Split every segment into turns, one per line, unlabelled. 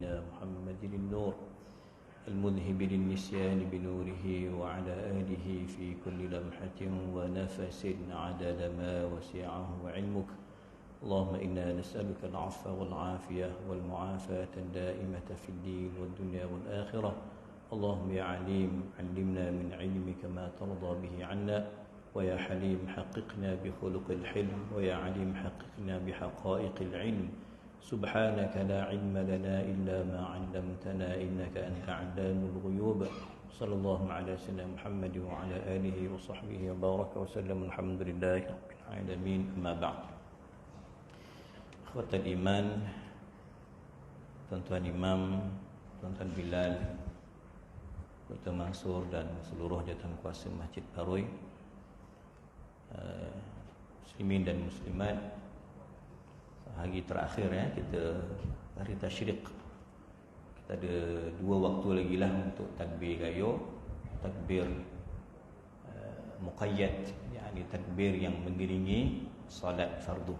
محمد النور المذهب للنسيان بنوره وعلى آله في كل لمحة ونفس عدد ما وسعه علمك. اللهم إنا نسألك العفو والعافية والمعافاة الدائمة في الدين والدنيا والآخرة. اللهم يا عليم علمنا من علمك ما ترضى به عنا، ويا حليم حققنا بخلق الحلم، ويا عليم حققنا بحقائق العلم. سبحانك لا علم لنا إلا ما علمتنا إنك أنت علام الغيوب. صلى الله على سيدنا محمد وعلى آله وصحبه وبارك وسلم. الحمد لله رب العالمين. أما بعد. Akhwatul iman, tuan-tuan imam, tuan-tuan Bilal, Dr. Mansur dan seluruh jawatan kuasa Masjid Paroi, muslimin dan muslimat, hari terakhir kita hari tasyrik. Kita ada 2 waktu lagi lah untuk takbir gayo, takbir muqayyad, yakni takbir yang mengiringi salat fardu.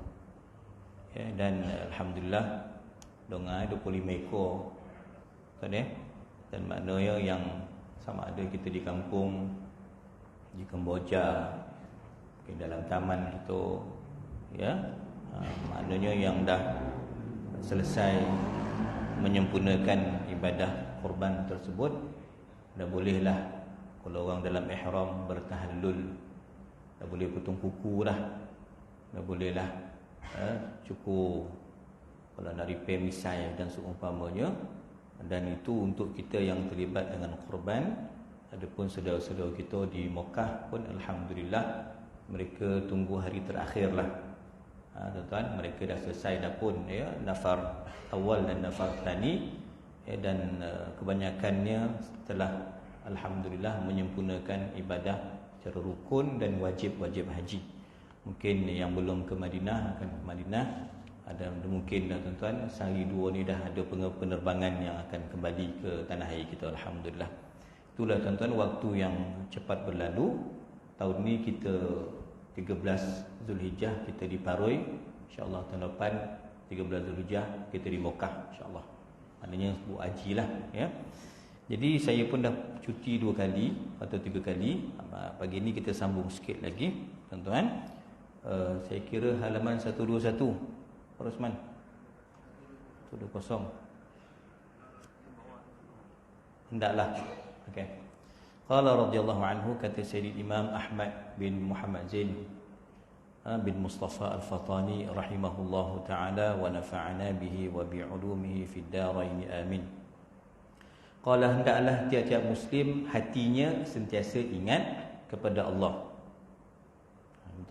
Dan alhamdulillah dengan 25 ekor kan, dan maknanya yang sama ada kita di kampung, di Kemboja, di dalam taman itu, maknanya yang dah selesai menyempurnakan ibadah korban tersebut, dah bolehlah kalau orang dalam ihram bertahallul, dah boleh potong kuku dah bolehlah cukup kalau nak repair misai dan seumpamanya. Dan itu untuk kita yang terlibat dengan korban. Adapun saudara-saudara kita di Mekah pun alhamdulillah mereka tunggu hari terakhir lah. Tuan-tuan, mereka dah selesai dah pun nafar awal dan nafar tani, dan kebanyakannya telah alhamdulillah menyempurnakan ibadah secara rukun dan wajib-wajib haji. Mungkin yang belum ke Madinah akan ke Madinah, ada mungkin dah tuan-tuan sehari 2 ni dah ada penerbangan yang akan kembali ke tanah air kita, alhamdulillah. Itulah tuan-tuan waktu yang cepat berlalu. Tahun ni kita 13 Zulhijjah kita di Paroi, insya-Allah tahun depan 13 Zulhijjah kita di Mekah, insya-Allah. Maknanya buat haji lah Jadi saya pun dah cuti 2 kali atau 3 kali. Pagi ni kita sambung sikit lagi tuan-tuan. Saya kira halaman 121 Rosman 120 hendaklah. Okey. Qala radhiyallahu anhu, kata Sayyid Imam Ahmad bin Muhammad Zain bin Mustafa Al-Fatani rahimahullahu ta'ala wa nafa'ana bihi wa bi'ulumihi fid darain amin. Qala, hendaklah tiap-tiap muslim hatinya sentiasa ingat kepada Allah.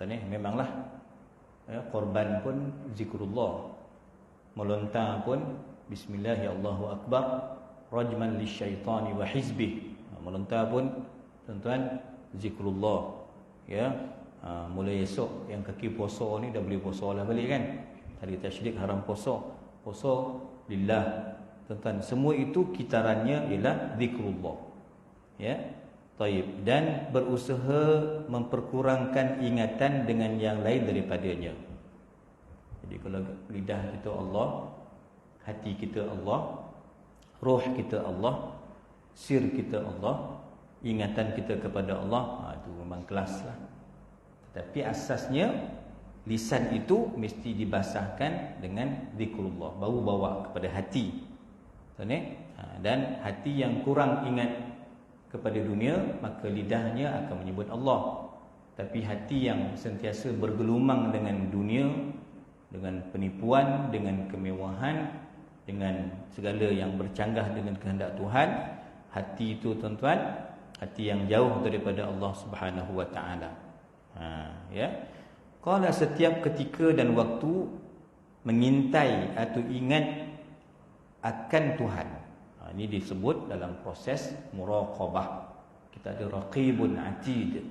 Memanglah korban pun zikrullah, melontar pun bismillah ya Allahu akbar, rajman lisyaitani wa hizbih, melontar pun tuan-tuan zikrullah. Mulai esok yang kaki puasa ni dah boleh puasa lah balik kan. Hari tasyrik haram puasa lillah tuan-tuan. Semua itu kitarannya ialah zikrullah. Taib, dan berusaha memperkurangkan ingatan dengan yang lain daripadanya. Jadi kalau lidah kita Allah, hati kita Allah, roh kita Allah, sir kita Allah, ingatan kita kepada Allah, itu memang kelas lah. Tetapi asasnya lisan itu mesti dibasahkan dengan zikrullah, baru bawa kepada hati. Dan hati yang kurang ingat kepada dunia, maka lidahnya akan menyebut Allah. Tapi hati yang sentiasa bergelumang dengan dunia, dengan penipuan, dengan kemewahan, dengan segala yang bercanggah dengan kehendak Tuhan, hati itu tuan-tuan, hati yang jauh daripada Allah Subhanahu wa taala. Qala, setiap ketika dan waktu mengintai atau ingat akan Tuhan. Ini disebut dalam proses muraqabah. Kita ada raqibun atid.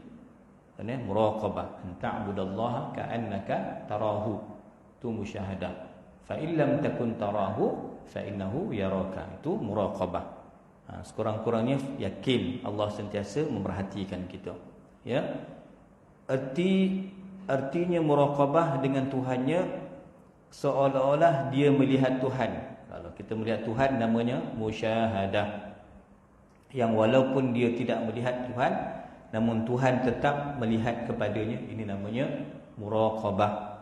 Muraqabah, ta'budallaha ka'annaka tarahu. Itu musyahadah. Fa in lam takun tarahu fa innahu yaraka. Itu muraqabah. Sekurang-kurangnya yakin Allah sentiasa memerhatikan kita. Artinya muraqabah dengan Tuhannya seolah-olah dia melihat Tuhan. Kalau kita melihat Tuhan namanya musyahadah. Yang walaupun dia tidak melihat Tuhan, namun Tuhan tetap melihat kepadanya. Ini namanya muraqabah.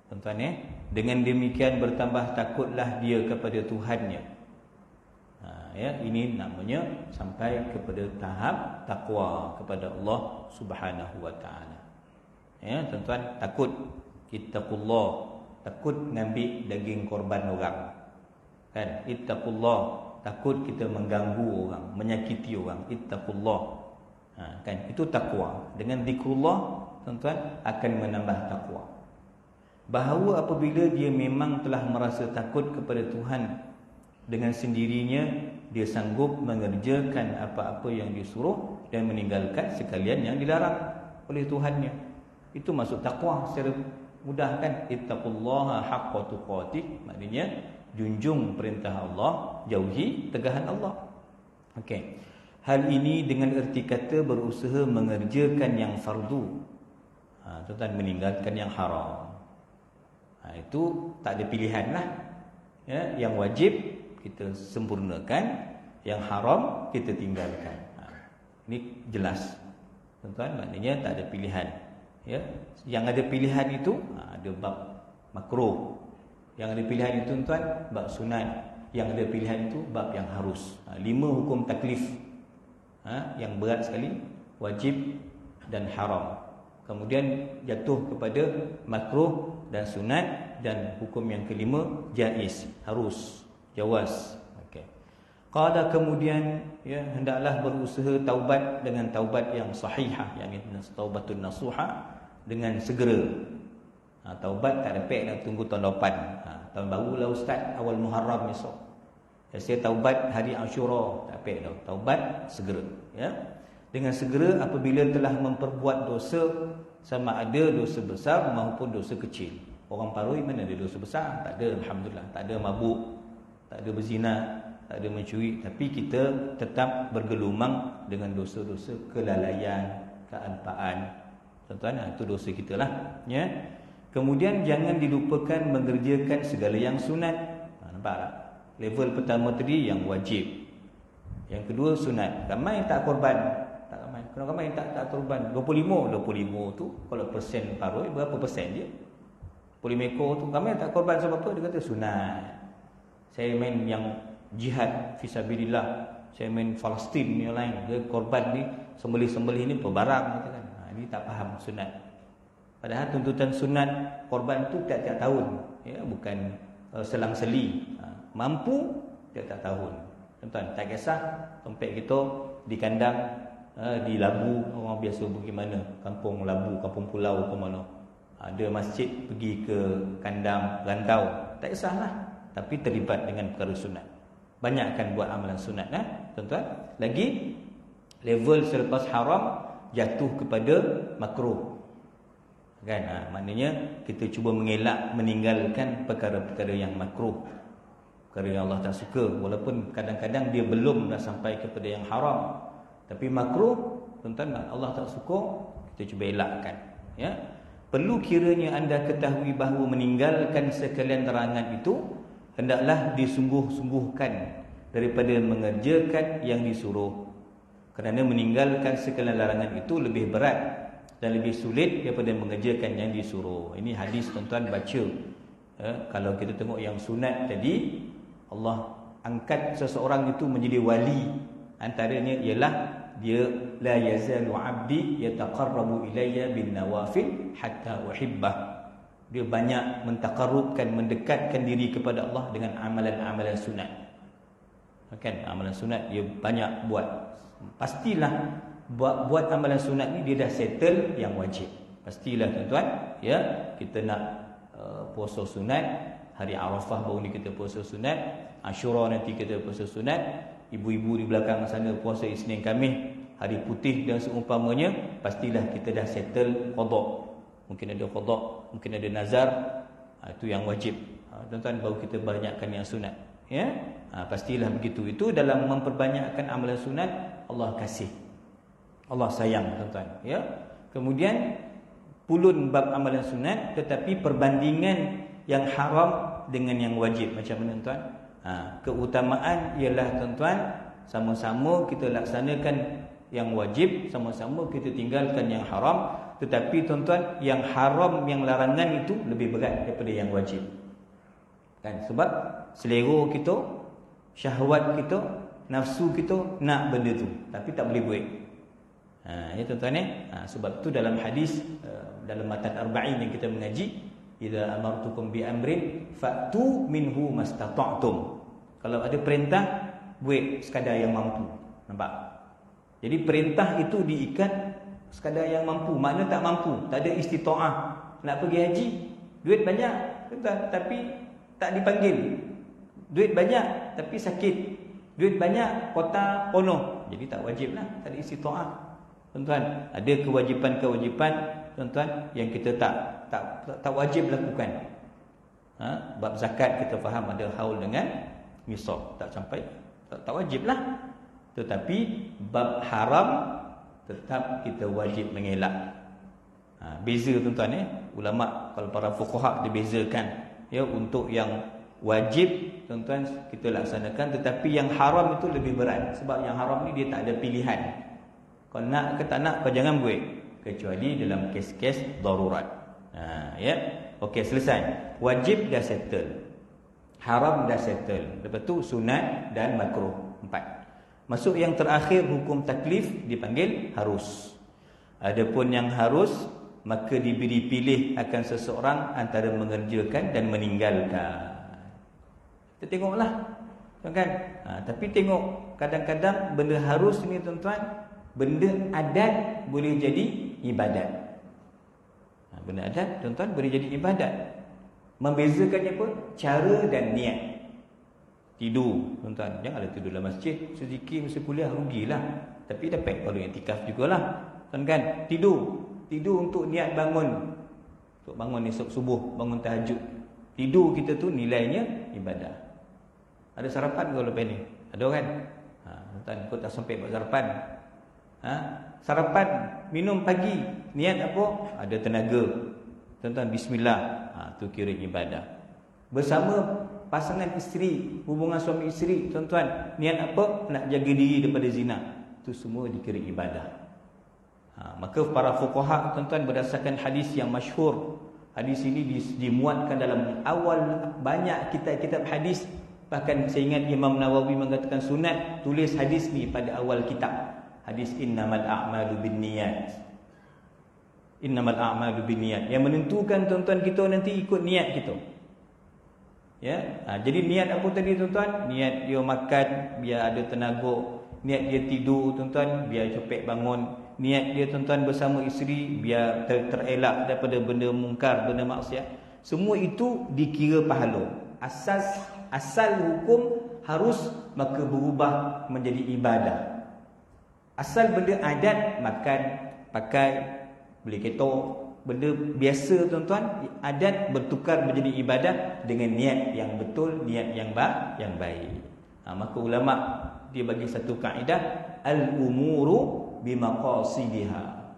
Tuan-tuan dengan demikian bertambah takutlah dia kepada Tuhannya. Ini namanya sampai kepada tahap takwa kepada Allah Subhanahu wa taala. Tuan-tuan, takut ittaqullah, takut ngambil daging korban orang. Kan? Ittaqullah, takut kita mengganggu orang, menyakiti orang. Ittaqullah. Kan? Itu takwa. Dengan zikrullah, tuan-tuan, akan menambah takwa. Bahawa apabila dia memang telah merasa takut kepada Tuhan, dengan sendirinya dia sanggup mengerjakan apa-apa yang disuruh dan meninggalkan sekalian yang dilarang oleh Tuhannya. Itu masuk takwa secara mudah, kan? Ittaqullaha haqqa tuqatih, maknanya junjung perintah Allah, jauhi tegahan Allah. Okey. Hal ini dengan erti kata berusaha mengerjakan yang fardu. Tuan-tuan, meninggalkan yang haram. Itu tak ada pilihan lah. Yang wajib kita sempurnakan, yang haram kita tinggalkan. Ini jelas. Tuan-tuan, maknanya tak ada pilihan. Yang ada pilihan itu ada bab makruh. Yang ada pilihan itu, tuan, bab sunat. Yang ada pilihan itu bab yang harus. 5 hukum taklif. Yang berat sekali, wajib dan haram. Kemudian jatuh kepada makruh dan sunat, dan hukum yang kelima jaiz, harus, jawaz. Okey. Qala, kemudian hendaklah berusaha taubat dengan taubat yang sahihah, yang taubatun nasuha, dengan segera. Taubat tak dapat nak tunggu tahun depan. Tahun barulah ustaz, awal Muharram esok. Saya taubat hari Ashura, tak dapat dah. Taubat segera, Dengan segera apabila telah memperbuat dosa, sama ada dosa besar maupun dosa kecil. Orang paroi mana ada dosa besar? Tak ada, alhamdulillah. Tak ada mabuk, tak ada berzina, tak ada mencuri, tapi kita tetap bergelumang dengan dosa-dosa kelalaian, kealpaan. Tuan-tuan, itu dosa kita lah. Kemudian jangan dilupakan mengerjakan segala yang sunat. Nampak tak? Level pertama tadi yang wajib. Yang kedua sunat. Ramai tak korban. Tak ramai. Kalau ramai tak korban. 25 tu kalau persen paroi berapa persen je? 25 ekor tu ramai tak korban sebab apa? Dia kata sunat. Saya main yang jihad fisabilillah, saya main Palestin ni lain. Dia korban ni sembelih-sembelih ni perbarang kata kan. Ini tak faham sunat. Padahal tuntutan sunat korban tu tiap-tiap tahun, bukan selang-seli. Mampu tiap-tiap tahun. Tuan-tuan, tak kisah tempat kita di kandang, di Labu, orang biasa pergi mana? Kampung Labu, kampung pulau ke mana? Ada masjid, pergi ke kandang rantau. Tak kisahlah, tapi terlibat dengan perkara sunat. Banyakkan buat amalan sunat, tuan-tuan. Lagi level selepas haram jatuh kepada makruh. Kan? Maknanya kita cuba mengelak, meninggalkan perkara-perkara yang makruh, perkara yang Allah tak suka. Walaupun kadang-kadang dia belum dah sampai kepada yang haram, tapi makruh, tuan-tuan, Allah tak suka, kita cuba elakkan. Perlu kiranya anda ketahui bahawa meninggalkan sekalian larangan itu hendaklah disungguh-sungguhkan daripada mengerjakan yang disuruh. Kerana meninggalkan sekalian larangan itu lebih berat dan lebih sulit daripada mengerjakan yang disuruh. Ini hadis, tuan-tuan, baca. Kalau kita tengok yang sunat tadi, Allah angkat seseorang itu menjadi wali. Antaranya ialah dia la yazalu 'abdi yataqarrabu ilayya bin nawafil hatta uhibbah. Dia banyak mentaqarrubkan, mendekatkan diri kepada Allah dengan amalan-amalan sunat. Kan, amalan sunat dia banyak buat. Pastilah buat amalan sunat ni dia dah settle yang wajib. Pastilah, tuan-tuan, kita nak puasa sunat, hari Arafah baru ni kita puasa sunat, Ashura nanti kita puasa sunat, ibu-ibu di belakang sana puasa Isnin Khamis, hari putih dan seumpamanya, pastilah kita dah settle qada. Mungkin ada qada, mungkin ada nazar, itu yang wajib. Tuan-tuan, baru kita banyakkan yang sunat. Pastilah begitu. Itu dalam memperbanyakkan amalan sunat, Allah kasih, Allah sayang, tuan-tuan. Kemudian pulun bab amalan sunat, tetapi perbandingan yang haram dengan yang wajib macam mana, tuan? Keutamaan ialah tuan-tuan, sama-sama kita laksanakan yang wajib, sama-sama kita tinggalkan yang haram. Tetapi tuan-tuan, yang haram, yang larangan itu lebih berat daripada yang wajib. Kan? Sebab selera kita, syahwat kita, nafsu kita nak benda tu, tapi tak boleh buat. Ya tuan-tuan sebab tu dalam hadis dalam matan arba'in yang kita mengaji, idza amartukum bi amrin fa'tu minhu mastata'tum. Kalau ada perintah, buat sekadar yang mampu. Nampak? Jadi perintah itu diikat sekadar yang mampu. Makna tak mampu, tak ada istita'ah. Nak pergi haji, duit banyak, tapi tak dipanggil. Duit banyak tapi sakit. Duit banyak, kota penuh. Jadi tak wajib lah, tak ada istita'ah. Tuan-tuan, ada kewajipan-kewajipan tuan-tuan yang kita tak wajib lakukan. Bab zakat kita faham ada haul dengan nisab, tak sampai, tak wajib lah. Tetapi bab haram tetap kita wajib mengelak. Beza tuan-tuan ulama, kalau para fuqaha dia bezakan ya, untuk yang wajib tuan-tuan kita laksanakan, tetapi yang haram itu lebih berat. Sebab yang haram ni dia tak ada pilihan. Kau nak ke tak nak, kau jangan buat, kecuali dalam kes-kes darurat. Ya. Okey, selesai. Wajib dah settle, haram dah settle. Lepas tu sunat dan makruh. 4. Masuk yang terakhir, hukum taklif dipanggil harus. Adapun yang harus, maka diberi pilih akan seseorang antara mengerjakan dan meninggalkan. Kita tengoklah, kan? Tapi tengok, kadang-kadang benda harus ni tuan-tuan, benda adat boleh jadi ibadat. Benda adat tuan-tuan boleh jadi ibadat. Membezakannya apa? Cara dan niat. Tidur tuan-tuan, janganlah tidur dalam masjid. Sedikit masa kuliah rugilah, tapi dapat kalau iktikaf jugalah, kan? Tidur untuk niat bangun, untuk bangun esok subuh, bangun tahajud. Tidur kita tu nilainya ibadah. Ada sarapan ke lepas ni? Ada kan? Tuan-tuan, kau tak sampai buat sarapan. Sarapan, minum pagi, niat apa? Ada tenaga. Tuan-tuan, bismillah. Tu kira ibadah. Bersama pasangan isteri, hubungan suami isteri, tuan-tuan, niat apa? Nak jaga diri daripada zina. Tu semua dikira ibadah. Maka para fuqaha tuan-tuan, berdasarkan hadis yang masyhur, hadis ini dimuatkan dalam awal banyak kitab-kitab hadis. Bahkan saya ingat Imam Nawawi mengatakan sunat tulis hadis ni pada awal kitab. Hadis innamal a'malu binniyat. Innamal a'malu binniyat. Yang menentukan tuan-tuan kita nanti ikut niat kita. Ya. Jadi niat apa tadi tuan-tuan? Niat dia makan biar ada tenaga, niat dia tidur tuan-tuan biar cepat bangun, niat dia tuan-tuan bersama isteri biar terelak daripada benda mungkar, benda maksiat. Semua itu dikira pahala. Asal hukum harus, maka berubah menjadi ibadah. Asal benda adat, makan, pakai, beli ketok, benda biasa tuan-tuan, adat bertukar menjadi ibadah dengan niat yang betul, niat yang baik. Maka ulama dia bagi satu kaedah, al-umuru bimaqasidiha.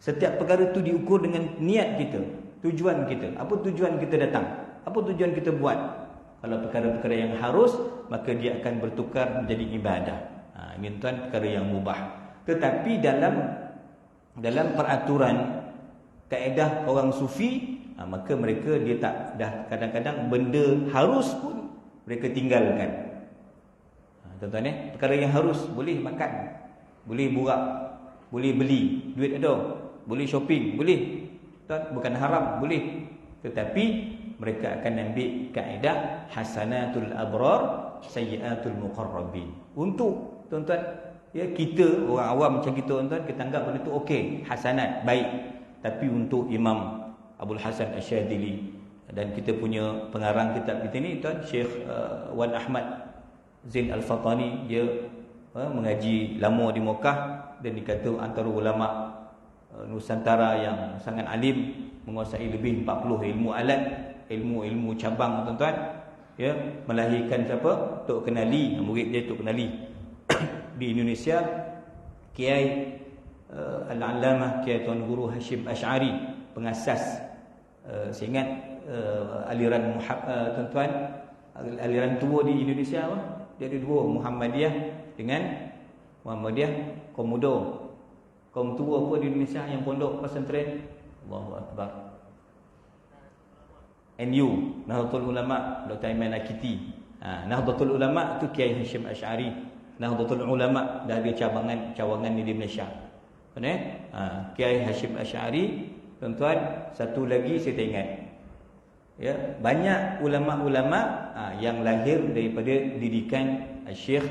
Setiap perkara tu diukur dengan niat kita, tujuan kita. Apa tujuan kita datang? Apa tujuan kita buat? Kalau perkara-perkara yang harus, maka dia akan bertukar menjadi ibadah. Ini tuan perkara yang mubah. Tetapi dalam peraturan kaedah orang sufi, maka mereka dia tak dah, kadang-kadang benda harus pun mereka tinggalkan. Tuan-tuan perkara yang harus, boleh makan, boleh burak, boleh beli, duit ada, boleh shopping, boleh. Tuan, bukan haram, boleh. Tetapi mereka akan ambil kaedah hasanatul abrar sayyiatul muqarrabin. Untuk tuan-tuan, ya, kita orang awam macam kita tuan-tuan, kita anggap benda tu okey, hasanat, baik. Tapi untuk Imam Abdul Hasan Asyadili, dan kita punya pengarang kitab kita ni tuan, Syekh Wan Ahmad Zain Al-Fatani, dia mengaji lama di Mekah dan dikata antara ulama Nusantara yang sangat alim, menguasai lebih 40 ilmu alat, ilmu cabang tuan-tuan. Ya, melahirkan siapa? Tok Kenali, murid dia Tok Kenali di Indonesia, Kiai Al-Allamah Kiai Tuan Guru Hashim Ash'ari, pengasas saya ingat aliran tuan-tuan aliran tua di Indonesia apa? Dia ada dua, Muhammadiyah dengan Muhammadiyah kaum muda. Kaum tua apa di Indonesia yang pondok pesantren? Allahu Akbar. NU, Nahdlatul Ulama, Dr. Aiman Akiti. Nahdlatul Ulama tu Kiai Hashim Asy'ari. Nahdlatul Ulama dah ada cawangan di Malaysia. Kiai Hashim Asy'ari, tuan-tuan, satu lagi saya tak ingat. Ya, banyak ulama-ulama yang lahir daripada didikan Syekh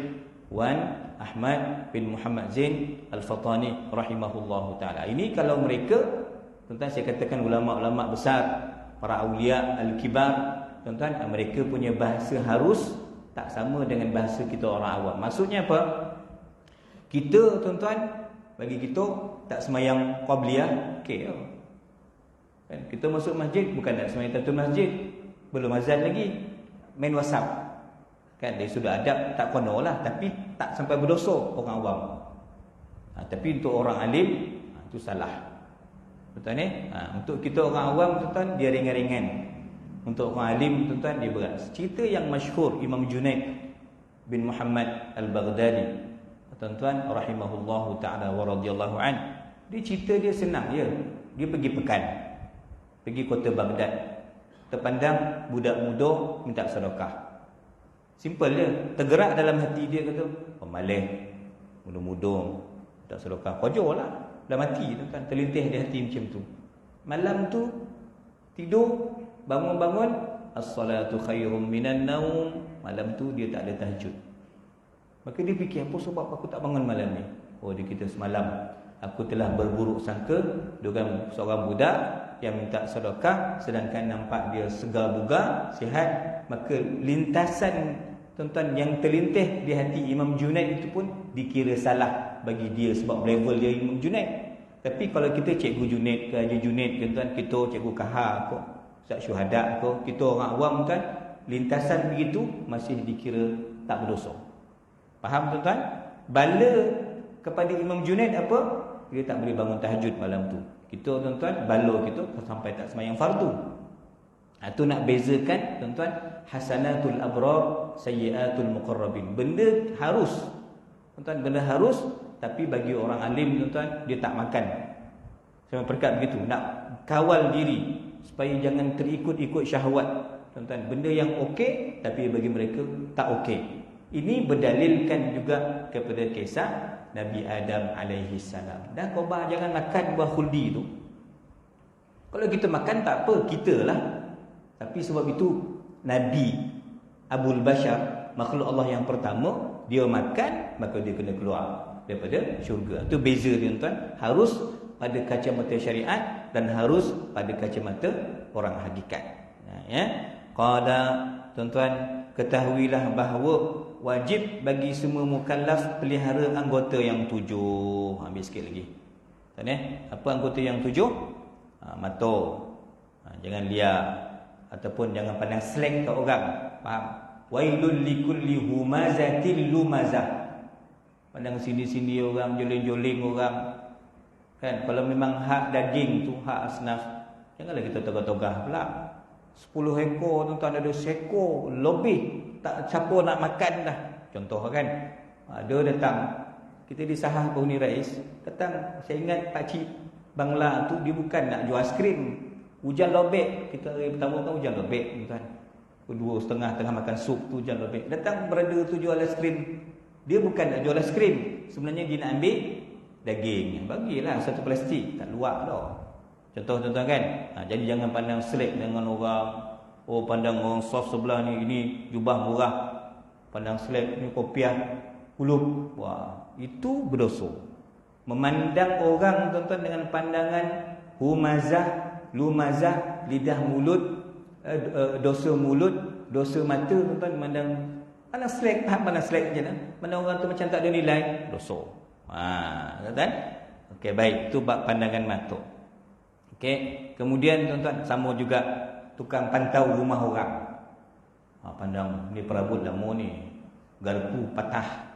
Wan Ahmad bin Muhammad Zain Al-Fatani rahimahullahu taala. Ini kalau mereka, tuan-tuan, saya katakan ulama-ulama besar, para aulia al-kibar, tuan-tuan, mereka punya bahasa harus tak sama dengan bahasa kita orang awam. Maksudnya apa? Kita, tuan-tuan, bagi kita tak semayang qabliyah, okey. Kan kita masuk masjid bukan nak semayang tahiyatul masjid, belum azan lagi, main WhatsApp. Kan dia sudah adab, tak konolah, tapi tak sampai berdosa orang awam. Tapi untuk orang alim itu salah. Betul ni? Untuk kita orang awam, tuan-tuan, dia ringan-ringan. Untuk orang alim, tuan-tuan, dia berat. Cerita yang masyhur Imam Junaid bin Muhammad Al-Baghdadi, tuan-tuan, rahimahullahu ta'ala wa radhiyallahu an. Dia cerita dia senang je. Dia pergi pekan, pergi kota Baghdad, terpandang budak muda minta sedekah. Simple je. Tergerak dalam hati dia, kata, pemalih muda-muda minta sedekah, kojolah. Dah mati, tuan-tuan, terlintih di hati macam tu. Malam tu tidur, bangun-bangun, as-salatu khairum minan naum. Malam tu dia tak ada tahajud. Maka dia fikir, apa sebab aku tak bangun malam ni? Oh, dia kata, semalam aku telah berburuk sangka dengan seorang budak yang minta sedekah, sedangkan nampak dia segar bugar, sihat. Maka lintasan, tuan-tuan, yang terlintih di hati Imam Junaid itu pun dikira salah bagi dia sebab level dia Imam Junaid. Tapi kalau kita cikgu Junaid ke Haji Junaid ke, tuan, kita cikgu Kahar ke, Ustaz Syuhada ke, kita orang awam, tuan, lintasan begitu masih dikira tak berdosa. Faham, tuan-tuan? Bala kepada Imam Junaid apa? Dia tak boleh bangun tahajud malam tu. Kita, tuan-tuan, bala kita sampai tak semayang fardu. Itu nak bezakan, tuan-tuan, hasanatul abrar, sayyiatul muqarrabin. Benda harus, tuan-tuan, benda harus, tapi bagi orang alim, tuan-tuan, dia tak makan. Saya perkat begitu, nak kawal diri supaya jangan terikut-ikut syahwat, tuan-tuan. Benda yang okey, tapi bagi mereka tak okey. Ini berdalilkan juga kepada kisah Nabi Adam alaihi salam. Dah khabar jangan makan buah khuldi tu. Kalau kita makan tak apa, kita lah. Tapi sebab itu Nabi Abul Bashar, makhluk Allah yang pertama, dia makan, maka dia kena keluar daripada syurga. Itu beza dia, tuan. Harus pada kacamata syariat dan harus pada kacamata orang hakikat. Ya. Qala, tuan-tuan, ketahuilah bahawa wajib bagi semua mukallaf pelihara anggota yang 7. Ambil sikit lagi. Tuan, apa anggota yang 7? Mata. Jangan liar ataupun jangan pandang slack kat orang. Faham? Wailul likulli humazatil lumazah. Pandang sini-sini orang, joling-joling orang. Kan kalau memang hak daging tu, hak asnaf, janganlah kita togah-togah pula. 10 ekor, tuan-tuan, ada seekor lebih, tak siapa nak makan dah. Contoh kan, ada datang, kita di Sahah Penghuni Rais, datang, saya ingat pakcik Bangla tu, dia bukan nak jual aiskrim. Hujan lobek, kita hari pertama kan hujan lobek, tuan. Kedua setengah tengah makan sup tu hujan lobek. Datang berada tu jual aiskrim. Dia bukan nak jual aiskrim, sebenarnya dia nak ambil daging. Bagilah satu plastik, tak luak dah. Contoh, tuan-tuan, kan. Jadi jangan pandang selek dengan orang. Oh, pandang orang soft sebelah ni, ini jubah murah. Pandang selek ni kopiah kulup. Wah, itu berdosa. Memandang orang, tuan-tuan, dengan pandangan humazah, lumazah, lidah mulut, dosa mulut, dosa mata, tuan-tuan, memandang pandang selek, pandang selek je lah. Pandang orang tu macam tak ada nilai, dosa. Tuan-tuan. Okey, baik, itu bab pandangan mata. Okey, kemudian, tuan-tuan, sama juga tukang pantau rumah orang. Pandang ni perabot lama ni, garpu patah.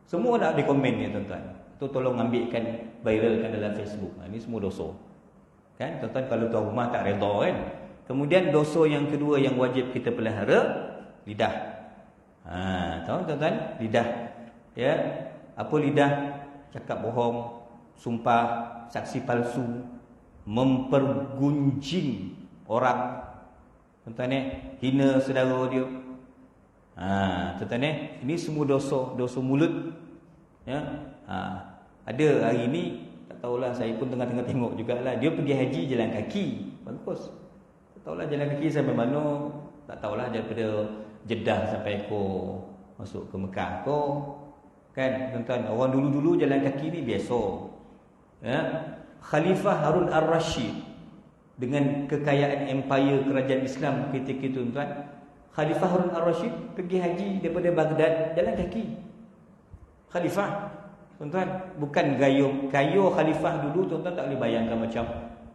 Semua nak dikomen ni, tuan-tuan. Tu tolong ambilkan, viralkan dalam Facebook. Ini semua dosa. Kan, tuan-tuan, kalau tuan rumah tak redha kan. Kemudian dosa yang kedua yang wajib kita pelihara, lidah. Tahu tuan-tuan? Lidah. Ya, apa lidah? Cakap bohong, sumpah, saksi palsu, mempergunjing orang. Tuan-tuan hina saudara dia. Tuan-tuan ini semua dosa mulut. Ya. Ada hari ni tak tahulah, saya pun tengah-tengah tengok jugalah, dia pergi haji jalan kaki. Bagus. Tak tahulah jalan kaki sampai mana, tak tahulah daripada Jeddah sampai masuk ke Mekah kan tuan-tuan. Orang dulu-dulu jalan kaki ni biasa. Ya. Khalifah Harun Ar-Rasyid dengan kekayaan empire kerajaan Islam ketika itu tuan-tuan, Khalifah Harun Ar-Rasyid pergi haji daripada Baghdad jalan kaki. Khalifah tuan-tuan, bukan gayo khalifah dulu tuan-tuan tak boleh bayangkan macam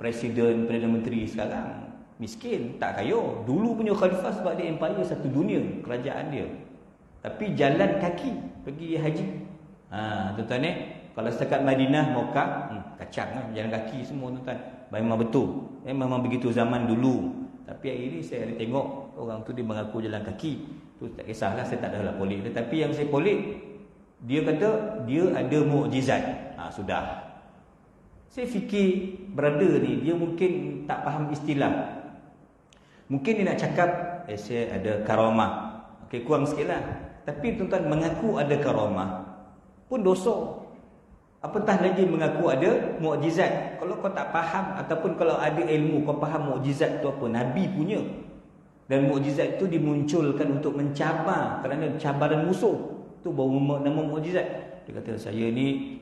presiden, Perdana Menteri sekarang. Miskin, tak kaya. Dulu punya khalifah sebab dia empire satu dunia, kerajaan dia. Tapi jalan kaki pergi haji. Tuan-tuan kalau setakat Madinah, Mekah, kacang lah jalan kaki semua tuan-tuan. Memang betul. Memang begitu zaman dulu. Tapi hari ini saya ada tengok orang tu dia mengaku jalan kaki. Tu tak kisahlah, saya tak adalah polik. Tetapi yang saya polik, dia kata dia ada mukjizat. Sudah. Saya fikir brother ni dia mungkin tak faham istilah. Mungkin dia nak cakap saya ada karamah. Okey, kurang sikitlah. Tapi tuan-tuan mengaku ada karamah pun dosa. Apatah lagi mengaku ada mukjizat. Kalau kau tak faham ataupun kalau ada ilmu kau faham mukjizat tu apa, Nabi punya. Dan mukjizat itu dimunculkan untuk mencabar kerana cabaran musuh. Tu baru nama mukjizat. Dia kata saya ni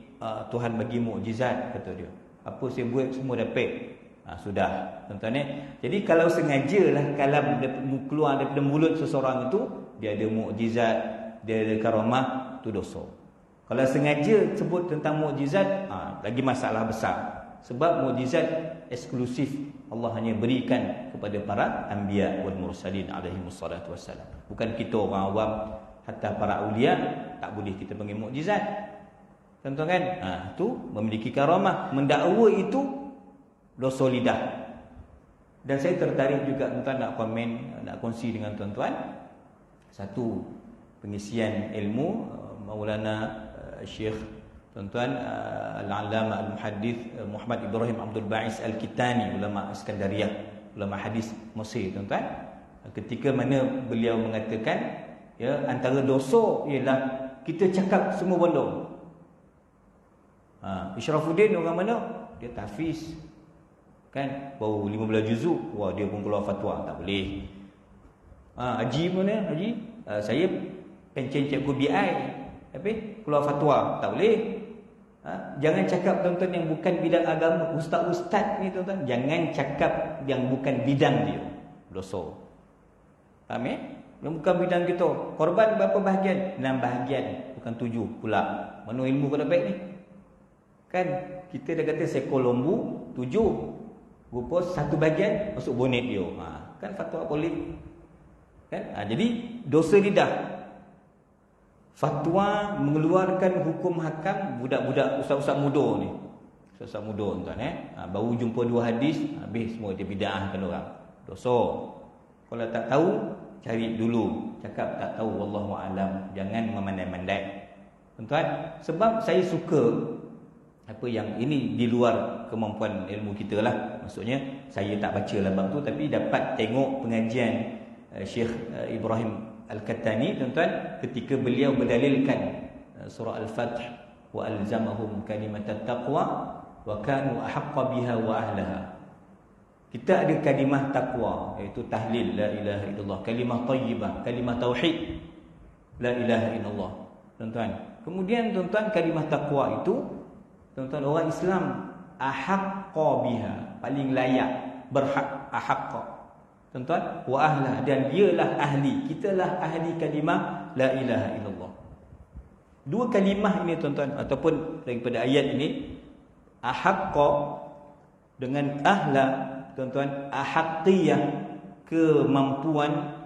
Tuhan bagi mukjizat, kata dia. Apa saya buat semua dapat. Sudah tuan-tuan Jadi kalau sengajalah kalam keluar daripada mulut seseorang itu dia ada mukjizat, dia ada karamah, tu dosa. Kalau sengaja sebut tentang mukjizat, lagi masalah besar. Sebab mukjizat eksklusif Allah hanya berikan kepada para anbiya wal mursalin alaihi wassalatu wassalam. Bukan kita orang awam, hatta para ulia tak boleh kita panggil mukjizat. Tuan-tuan kan? Itu memiliki karamah. Mendakwa itu dosa lidah. Dan saya tertarik juga tuan-tuan nak komen, nak kongsi dengan tuan-tuan satu pengisian ilmu Maulana Syekh tuan-tuan Al-Allamah Al-Muhaddith Muhammad Ibrahim Abdul Ba'is Al-Kitani, ulama Iskandariyah, ulama hadis Mesir tuan-tuan. Ketika mana beliau mengatakan antara dosa ialah kita cakap semua benda. Ishrafuddin orang mana? Dia tahfiz. Kan baru 15 juzuk, wah dia pun keluar fatwa tak boleh. Haji mana? Haji saya pencen cikgu BI tapi keluar fatwa tak boleh. Jangan cakap tuan-tuan yang bukan bidang agama. Ustaz-ustaz ni tuan-tuan, jangan cakap yang bukan bidang dia, dosa. Faham yang bukan bidang kita. Korban berapa bahagian? 6 bahagian, bukan 7 pula. Mana ilmu kau dapat ni? Kan kita dah kata seekor lembu 7, rupa 1 bahagian masuk bonet dia. Kan fatwa boleh. Kan? Jadi dosa lidah. Fatwa mengeluarkan hukum hakam budak-budak ustaz-ustaz muda ni. Ustaz-ustaz muda tuan baru jumpa 2 hadis, habis semua dia bid'ahkan orang. Dosa. Kalau tak tahu, cari dulu. Cakap tak tahu, wallahu alam. Jangan memandai-mandai. Tuan-tuan, sebab saya suka apa yang ini di luar kemampuan ilmu kita lah. Maksudnya saya tak baca lah bab tu, tapi dapat tengok pengajian Syekh Ibrahim Al-Kattani tuan-tuan ketika beliau berdalilkan surah Al-Fath wa alzamahum kalimatat taqwa wa kanu ahaqqa biha wa ahlaha. Kita ada kalimah taqwa, iaitu tahlil la ilaha illallah, kalimah thayyibah, kalimah tauhid la ilaha illallah tuan-tuan. Kemudian tuan-tuan kalimah taqwa itu tuan-tuan orang Islam ahaqqa biha, paling layak, berhak, ahaqqa tuan-tuan, wa ahla, dan ialah ahli, kitalah ahli kalimah la ilaha illallah. 2 kalimah ini tuan-tuan, ataupun daripada ayat ini, ahaqqa dengan ahla tuan-tuan, ahaqqiyah kemampuan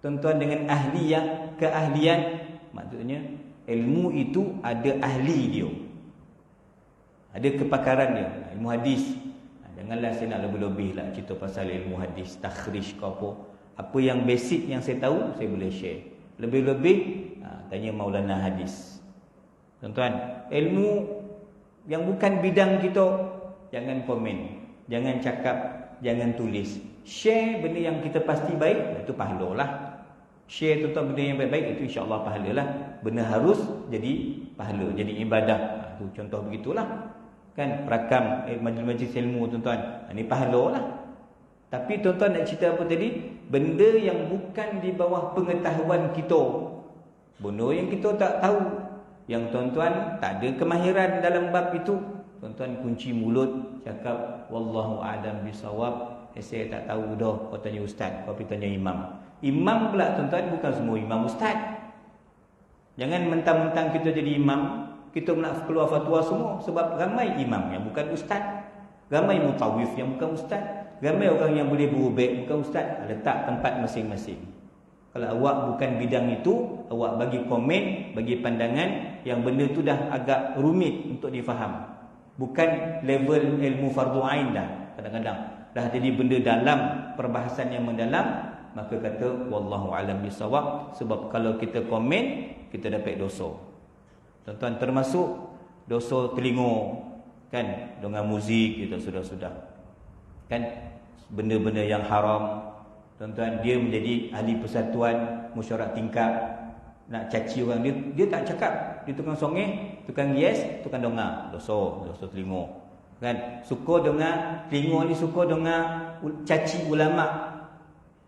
tuan-tuan, dengan ahliyah keahlian. Maksudnya ilmu itu ada ahli dia, ada kepakaran dia. Ilmu hadis, janganlah saya nak lebih-lebih lah cerita pasal ilmu hadis, takhrij ke apa. Apa yang basic yang saya tahu, saya boleh share. Lebih-lebih tanya Maulana Hadis. Tuan-tuan, ilmu yang bukan bidang kita, jangan komen, jangan cakap, jangan tulis. Share benda yang kita pasti baik, itu pahala lah. Share tuan-tuan benda yang baik-baik, itu insya-Allah pahala lah. Benda harus jadi pahala, jadi ibadah. Itu contoh begitulah. Kan perakam majlis-majlis ilmu tuan-tuan, ini pahala lah. Tapi tuan-tuan nak cerita apa tadi? Benda yang bukan di bawah pengetahuan kita, benda yang kita tak tahu, yang tuan-tuan tak ada kemahiran dalam bab itu, tuan-tuan kunci mulut, cakap wallahu a'lam bisawab. Saya tak tahu dah, kau tanya ustaz, kau pergi tanya imam. Imam pula tuan-tuan bukan semua imam ustaz. Jangan mentang-mentang kita jadi imam, kita nak keluar fatwa semua. Sebab ramai imam yang bukan ustaz, ramai mutawif yang bukan ustaz, ramai orang yang boleh berubek bukan ustaz. Letak tempat masing-masing. Kalau awak bukan bidang itu, awak bagi komen, bagi pandangan yang benda tu dah agak rumit untuk difaham. Bukan level ilmu fardu ain dah. Kadang-kadang dah jadi benda dalam, perbahasan yang mendalam, maka kata wallahu alam bisawab. Sebab kalau kita komen, kita dapat dosa. Tuan-tuan, termasuk dosa telinga, kan, dengan muzik kita sudah-sudah. Kan benda-benda yang haram. Tuan-tuan, dia menjadi ahli persatuan mesyuarat tingkap, nak caci orang, dia tak cakap, dia tukang songeh, tukang yes, tukang dengar. Dosa telinga. Kan suka dengar, telinga ni suka dengar caci ulama.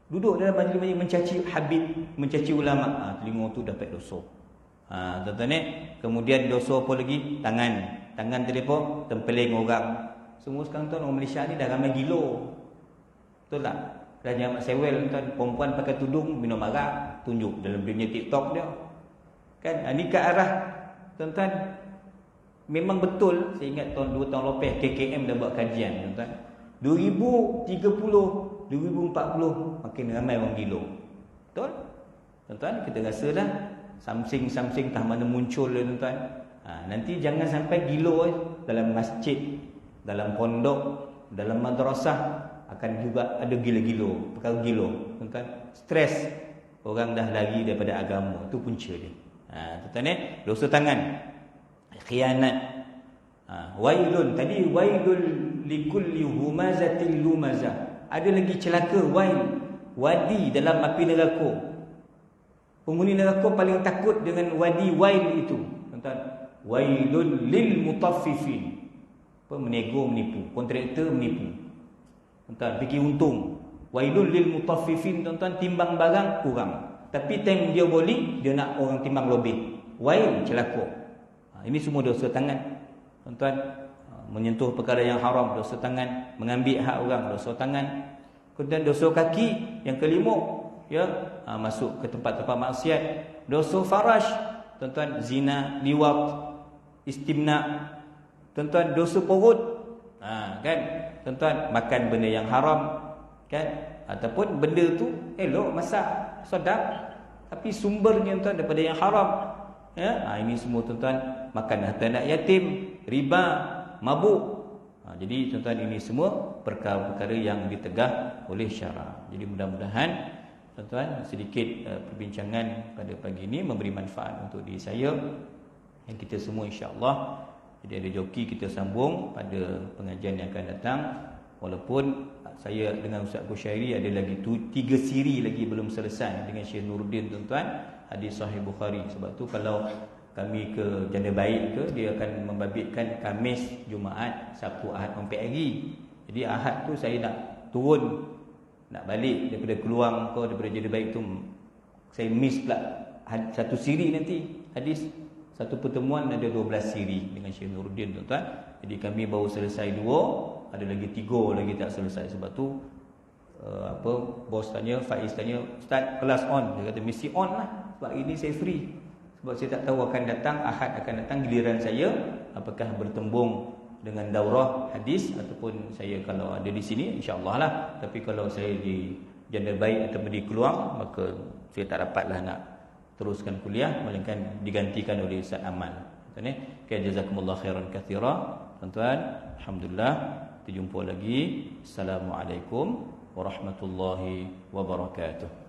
Duduk dalam majlis-majlis mencaci habib, mencaci ulama, telinga tu dapat dosa. Tuan-tuan ni, kemudian dosa apa lagi? Tangan tadi apa? Tempeling orang. Semua sekarang tuan orang Malaysia ni dah ramai gila. Betul tak? Dah jangan sewel tuan, perempuan pakai tudung minum arak, tunjuk dalam dunia TikTok dia. Kan ni ke arah tuan-tuan, memang betul. Saya ingat tahun 2 tahun lepas KKM dah buat kajian tuan-tuan. 2030, 2040 makin ramai orang gila. Betul? Tuan-tuan, kita rasa dah something tak mana muncul tuan-tuan. Nanti jangan sampai gila dalam masjid, dalam pondok, dalam madrasah akan juga ada gila-gila, perkara gila. Tuan-tuan, stres, orang dah lari daripada agama, itu punca dia. Tuan-tuan dosa tangan, khianat. Wailun, tadi wailul likulli humazatil lumazah. Ada lagi celaka, wadi dalam api neraka. Penghuni neraka paling takut dengan wadi wail itu. Tuan-tuan, wailun lil mutaffifin. Menego, menipu, kontraktor menipu. Tuan-tuan, fikir untung. Wailun lil mutaffifin, tuan-tuan, timbang barang kurang, tapi time dia boleh, dia nak orang timbang lebih. Wail, celaka. Ini semua dosa tangan. Tuan-tuan, menyentuh perkara yang haram, dosa tangan. Mengambil hak orang, dosa tangan. Kemudian dosa kaki, yang kelima, ya, masuk ke tempat-tempat maksiat. Dosa farash, tuan-tuan, zina, liwat, istimna. Tuan-tuan, dosa perut, kan, tuan-tuan, makan benda yang haram, kan, ataupun benda tu elok masak, sedap, tapi sumbernya tuan daripada yang haram. Ya, ini semua tuan-tuan, makan harta anak yatim, riba, mabuk. Jadi tuan-tuan, ini semua perkara-perkara yang ditegah oleh syarak. Jadi mudah-mudahan tuan-tuan sedikit perbincangan pada pagi ini memberi manfaat untuk diri saya dan kita semua insya-Allah. Jadi ada joki kita sambung pada pengajian yang akan datang. Walaupun saya dengan Ustaz Kushairi ada lagi 3 siri lagi belum selesai dengan Syekh Nuruddin tuan-tuan, hadis Sahih Bukhari. Sebab tu kalau kami ke Janda Baik ke, dia akan membabitkan Khamis, Jumaat, Sabtu, Ahad sampai hari. Jadi Ahad tu saya nak turun, nak balik daripada Keluang ke, daripada Janda Baik tu, saya miss pula satu siri nanti hadis. Satu pertemuan ada 12 siri dengan Syekh Nuruddin tuan-tuan. Jadi kami baru selesai 2, ada lagi 3 lagi tak selesai. Sebab tu bos tanya, Faiz tanya, "Ustaz, kelas on?" Dia kata, "Mesti on lah. Sebab ini saya free." Sebab saya tak tahu akan datang, Ahad akan datang giliran saya, apakah bertembung dengan daurah hadis ataupun saya kalau ada di sini insya-Allah lah. Tapi kalau saya di Janda Baik ataupun di Keluang, maka saya tak dapatlah nak teruskan kuliah, melainkan digantikan oleh Ustaz Aman. Tuan-tuan, okay, jazakumullah khairan katsira. Tuan-tuan, alhamdulillah, kita jumpa lagi. Assalamualaikum warahmatullahi wabarakatuh.